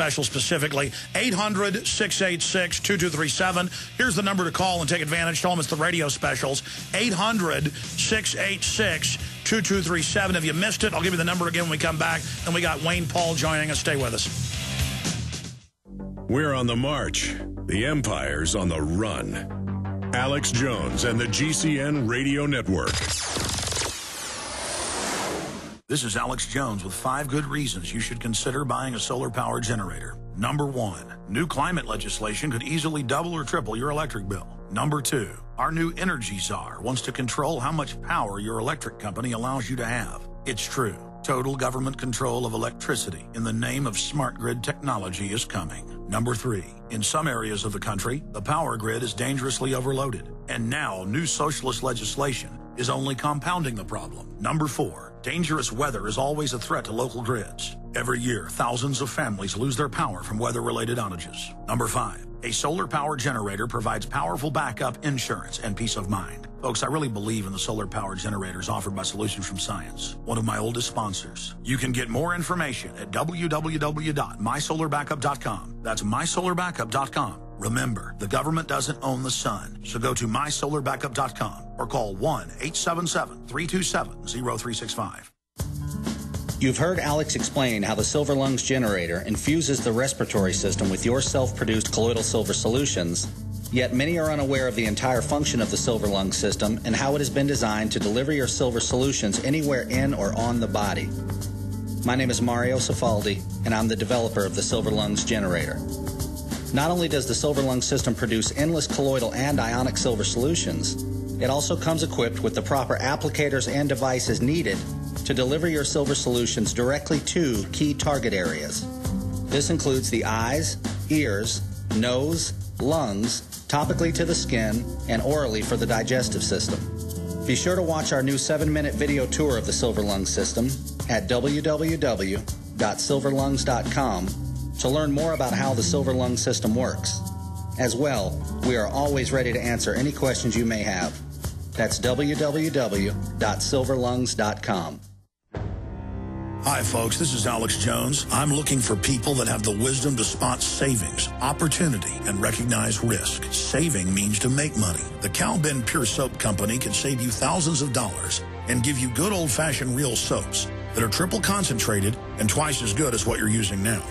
special specifically. 800-686-2237. Here's the number to call and take advantage. Tell them it's the radio specials. 800-686-2237. If you missed it, I'll give you the number again when we come back. And we got Wayne Paul joining us. Stay with us. We're on the march. The empire's on the run. Alex Jones and the GCN Radio Network. This is Alex Jones with 5 good reasons you should consider buying a solar power generator. Number 1, new climate legislation could easily double or triple your electric bill. Number 2, our new energy czar wants to control how much power your electric company allows you to have. It's true. Total government control of electricity in the name of smart grid technology is coming. Number 3, in some areas of the country, the power grid is dangerously overloaded. And now new socialist legislation is only compounding the problem. Number 4, dangerous weather is always a threat to local grids. Every year, thousands of families lose their power from weather-related outages. Number 5, a solar power generator provides powerful backup insurance and peace of mind. Folks, I really believe in the solar power generators offered by Solutions from Science, one of my oldest sponsors. You can get more information at www.mysolarbackup.com. That's mysolarbackup.com. Remember, the government doesn't own the sun, so go to mysolarbackup.com or call 1-877-327-0365. You've heard Alex explain how the Silver Lungs generator infuses the respiratory system with your self-produced colloidal silver solutions, yet many are unaware of the entire function of the Silver Lungs system and how it has been designed to deliver your silver solutions anywhere in or on the body. My name is Mario Cifaldi, and I'm the developer of the Silver Lungs generator. Not only does the Silver Lungs system produce endless colloidal and ionic silver solutions, it also comes equipped with the proper applicators and devices needed to deliver your silver solutions directly to key target areas. This includes the eyes, ears, nose, lungs, topically to the skin, and orally for the digestive system. Be sure to watch our new 7-minute video tour of the Silver Lungs system at www.silverlungs.com to learn more about how the Silver Lungs system works. As well, we are always ready to answer any questions you may have. That's www.silverlungs.com. Hi, folks. This is Alex Jones. I'm looking for people that have the wisdom to spot savings, opportunity, and recognize risk. Saving means to make money. The Cal Ben Pure Soap Company can save you thousands of dollars and give you good old-fashioned real soaps that are triple concentrated and twice as good as what you're using now.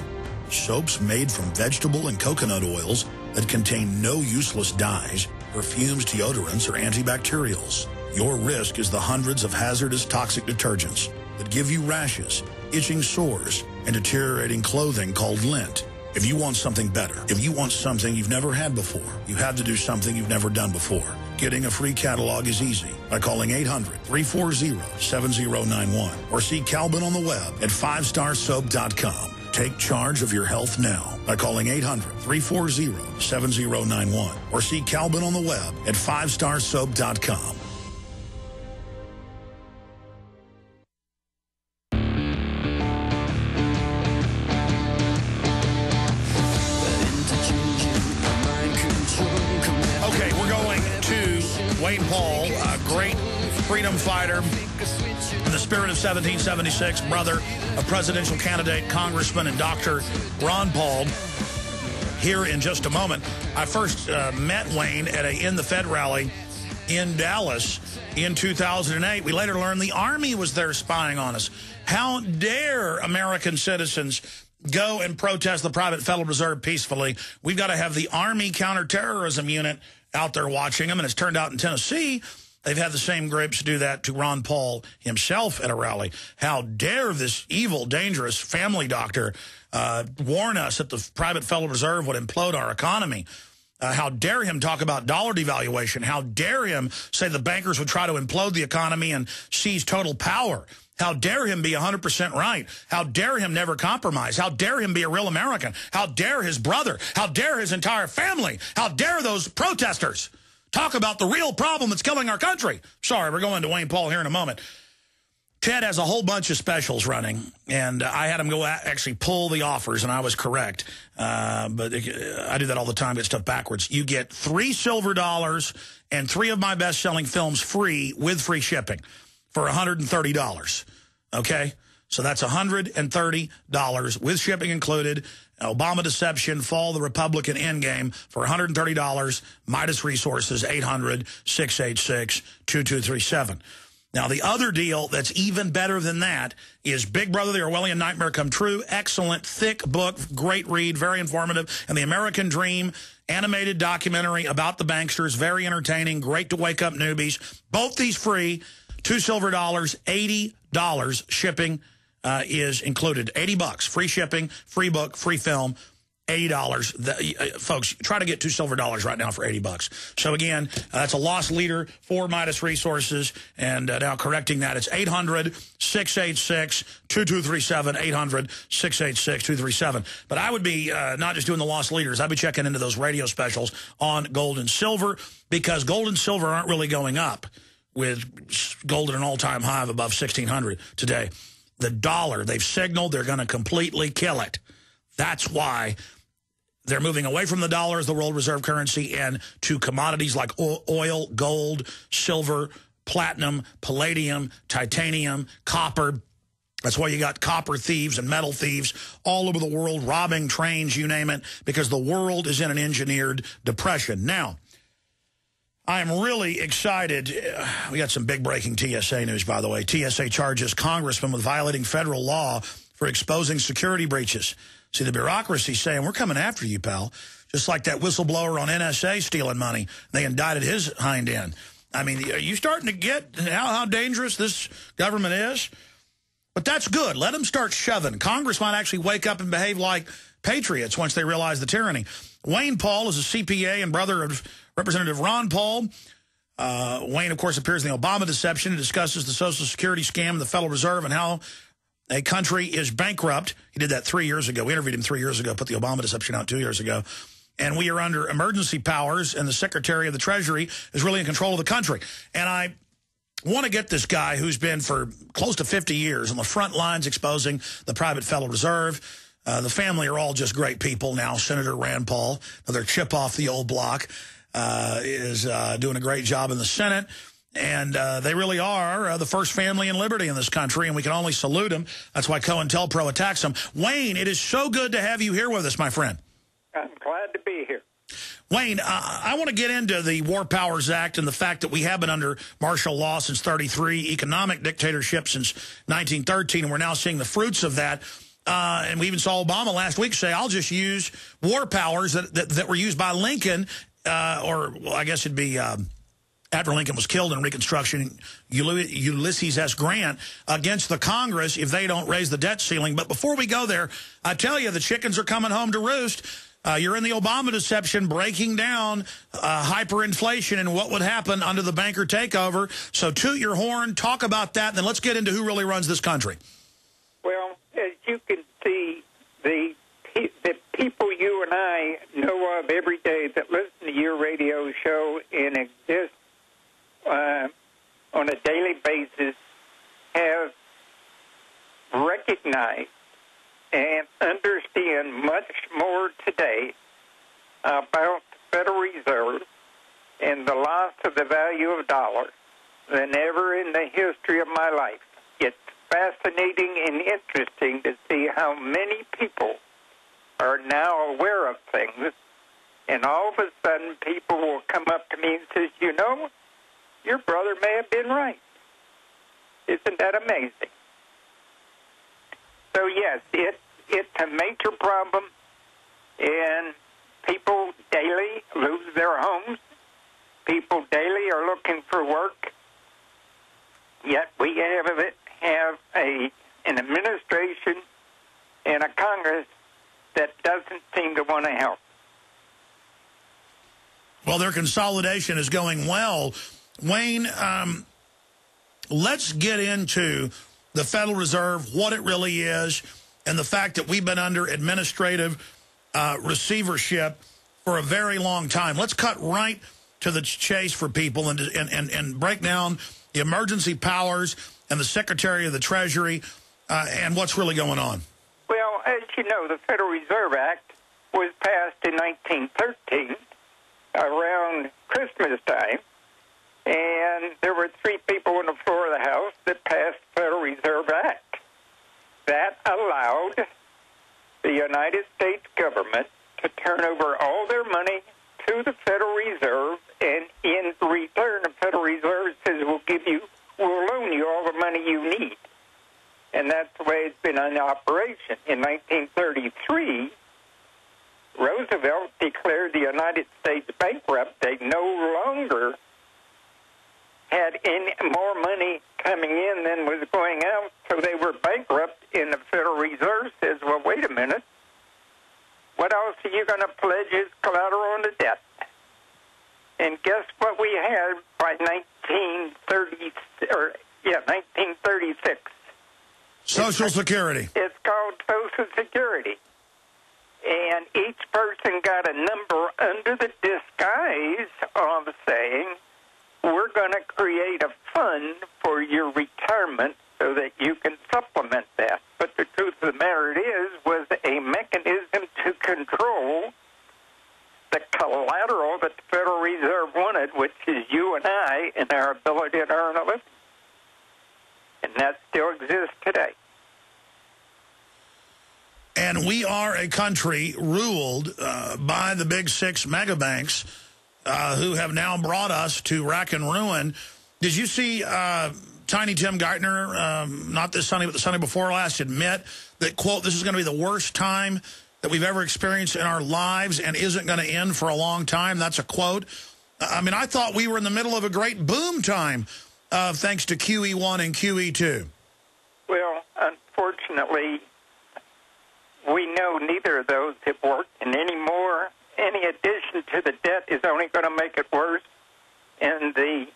Soaps made from vegetable and coconut oils that contain no useless dyes, perfumes, deodorants, or antibacterials. Your risk is the hundreds of hazardous toxic detergents that give you rashes, itching sores, and deteriorating clothing called lint. If you want something better, if you want something you've never had before, you have to do something you've never done before. Getting a free catalog is easy by calling 800-340-7091 or see Calvin on the web at 5starsoap.com. Take charge of your health now by calling 800-340-7091 or see Calvin on the web at 5starsoap.com. Okay, we're going to Wayne Paul, a great freedom fighter in the spirit of 1776, brother of presidential candidate, Congressman, and Dr. Ron Paul. Here in just a moment. I first met Wayne at a In the Fed rally in Dallas in 2008. We later learned the Army was there spying on us. How dare American citizens go and protest the private Federal Reserve peacefully? We've got to have the Army counterterrorism unit out there watching them, and it's turned out in Tennessee they've had the same groups do that to Ron Paul himself at a rally. How dare this evil, dangerous family doctor warn us that the private Federal Reserve would implode our economy? How dare him talk about dollar devaluation? How dare him say the bankers would try to implode the economy and seize total power? How dare him be 100% right? How dare him never compromise? How dare him be a real American? How dare his brother? How dare his entire family? How dare those protesters talk about the real problem that's killing our country? Sorry, we're going to Wayne Paul here in a moment. Ted has a whole bunch of specials running, and I had him go actually pull the offers, and I was correct. But I do that all the time, get stuff backwards. You get 3 silver dollars and 3 of my best-selling films free with free shipping for $130, okay? So that's $130 with shipping included. Obama deception, fall the Republican endgame for $130. Midas Resources, 800-686-2237. Now, the other deal that's even better than that is Big Brother, The Orwellian Nightmare Come True. Excellent, thick book, great read, very informative. And The American Dream, animated documentary about the banksters, very entertaining, great to wake up newbies. Both these free, $2 silver, $80 shipping is included. $80, free shipping, free book, free film. $80. Folks, try to get $2 silver right now for $80. So again, that's a lost leader for Midas Resources. And now correcting that, it's 800-686-2237, 800-686-2237. But I would be not just doing the lost leaders. I'd be checking into those radio specials on gold and silver, because gold and silver aren't really going up, with gold at an all-time high of above 1,600 today. The dollar, they've signaled they're going to completely kill it. That's why they're moving away from the dollar as the world reserve currency and to commodities like oil, gold, silver, platinum, palladium, titanium, copper. That's why you got copper thieves and metal thieves all over the world robbing trains, you name it, because the world is in an engineered depression. Now, I am really excited. We got some big breaking TSA news, by the way. TSA charges congressman with violating federal law for exposing security breaches. See, the bureaucracy saying, we're coming after you, pal. Just like that whistleblower on NSA stealing money. They indicted his hind end. I mean, are you starting to get how dangerous this government is? But that's good. Let them start shoving. Congress might actually wake up and behave like patriots once they realize the tyranny. Wayne Paul is a CPA and brother of Representative Ron Paul. Wayne, of course, appears in the Obama deception and discusses the Social Security scam and the Federal Reserve and how a country is bankrupt. He did that 3 years ago. We interviewed him 3 years ago, put the Obama deception out 2 years ago. And we are under emergency powers, and the Secretary of the Treasury is really in control of the country. And I want to get this guy who's been for close to 50 years on the front lines exposing the private Federal Reserve. The family are all just great people now. Senator Rand Paul, another chip off the old block, is doing a great job in the Senate. And they really are the first family in liberty in this country, and we can only salute them. That's why COINTELPRO attacks them. Wayne, it is so good to have you here with us, my friend. I'm glad to be here. Wayne, I want to get into the War Powers Act and the fact that we have been under martial law since '33, economic dictatorship since 1913, and we're now seeing the fruits of that. And we even saw Obama last week say, I'll just use war powers that were used by Lincoln, or well, I guess it'd be... after Lincoln was killed in Reconstruction, Ulysses S. Grant, against the Congress if they don't raise the debt ceiling. But before we go there, I tell you, the chickens are coming home to roost. You're in the Obama deception, breaking down hyperinflation and what would happen under the banker takeover. So toot your horn, talk about that, and then let's get into who really runs this country. Well, as you can see, the people you and I know of every day that listen to your radio show and exist on a daily basis have recognized and understand much more today about the Federal Reserve and the loss of the value of dollars than ever in the history of my life. It's fascinating and interesting to see how many people are now aware of things, and all of a sudden people will come up to me and say, you know, your brother may have been right. Isn't that amazing? So, yes, it's a major problem, and people daily lose their homes. People daily are looking for work. Yet we have an administration and a Congress that doesn't seem to want to help. Well, their consolidation is going well. Wayne, let's get into the Federal Reserve, what it really is, and the fact that we've been under administrative receivership for a very long time. Let's cut right to the chase for people and break down the emergency powers and the Secretary of the Treasury and what's really going on. Well, as you know, the Federal Reserve Act was passed in 1913 around Christmas time, and there were three people on the floor of the House that passed the Federal Reserve Act. that allowed the United States government to turn over all their money to the Federal Reserve, and in return, the Federal Reserve says, we'll loan you all the money you need. And that's the way it's been in operation. In 1933, Roosevelt declared the United States bankrupt. They no longer had any more money coming in than was going out, so they were bankrupt, and the Federal Reserve says, well, wait a minute. What else are you going to pledge as collateral on the debt? And guess what we had by 1936? Social Security. It's called Social Security. And each person got a number under the disguise of saying, we're going to create a fund for your retirement so that you can supplement that. But the truth of the matter was a mechanism to control the collateral that the Federal Reserve wanted, which is you and I and our ability to earn a living. And that still exists today. And we are a country ruled by the big six mega banks who have now brought us to rack and ruin. Did you see Tiny Tim Geithner, not this Sunday, but the Sunday before last, admit that, quote, this is going to be the worst time that we've ever experienced in our lives and isn't going to end for a long time? That's a quote. I mean, I thought we were in the middle of a great boom time thanks to QE1 and QE2. Well, unfortunately, we know neither of those have worked, and any addition to the debt is only going to make it worse. And the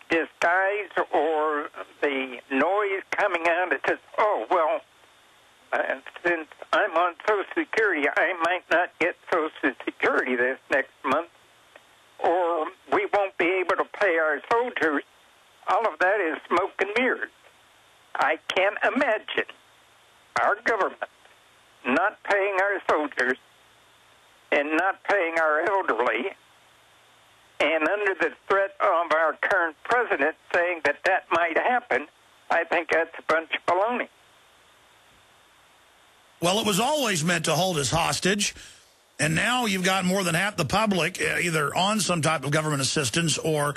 disguise or the noise coming out, it says, oh, well, since I'm on Social Security, I might not get Social Security this next month, or we won't be able to pay our soldiers. All of that is smoke and mirrors. I can't imagine our government not paying our soldiers and not paying our elderly, and under the threat of our current president saying that that might happen. I think that's a bunch of baloney. Well, it was always meant to hold us hostage, and now you've got more than half the public either on some type of government assistance or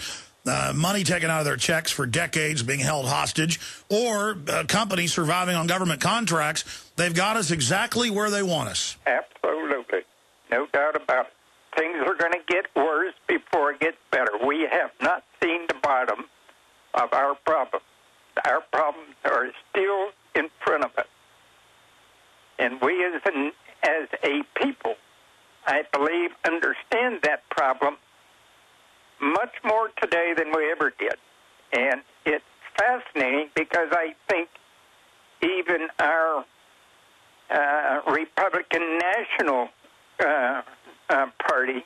money taken out of their checks for decades being held hostage, or companies surviving on government contracts. They've got us exactly where they want us. Absolutely. No doubt about it. Things are going to get worse before it gets better. We have not seen the bottom of our problems. Our problems are still in front of us. And we as a people, I believe, understand that problem much more today than we ever did. And it's fascinating because I think even our Republican National Party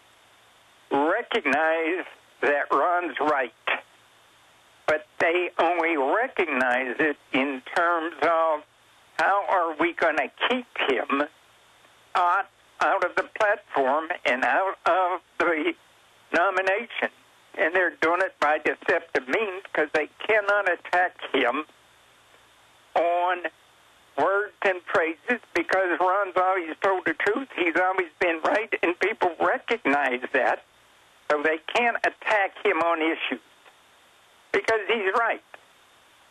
recognize that Ron's right. But they only recognize it in terms of how are we going to keep him out of the platform and out of the nomination. And they're doing it by deceptive means because they cannot attack him on words and phrases because Ron's always told the truth. He's always been right, and people recognize that. So they can't attack him on issues because he's right.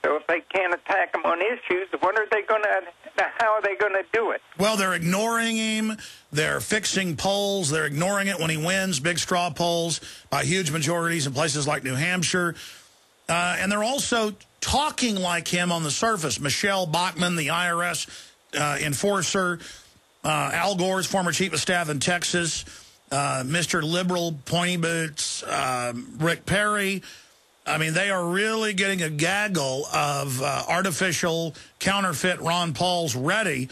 So if they can't attack him on issues, how are they going to do it? Well, they're ignoring him. They're fixing polls. They're ignoring it when he wins big straw polls by huge majorities in places like New Hampshire. And they're also talking like him on the surface. Michelle Bachmann, the IRS enforcer, Al Gore's former chief of staff in Texas, Mr. Liberal Pointy Boots, Rick Perry. I mean, they are really getting a gaggle of artificial, counterfeit Ron Pauls ready,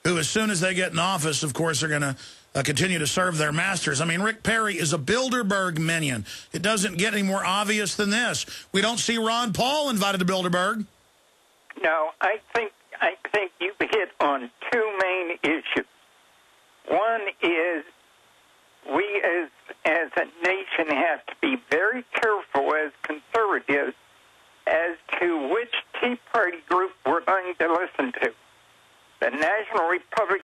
who as soon as they get in office, of course, are going to continue to serve their masters. I mean, Rick Perry is a Bilderberg minion. It doesn't get any more obvious than this. We don't see Ron Paul invited to Bilderberg. No, I think you've hit on two main issues. One is we as a nation have to be very careful as conservatives as to which Tea Party group we're going to listen to. The National Republican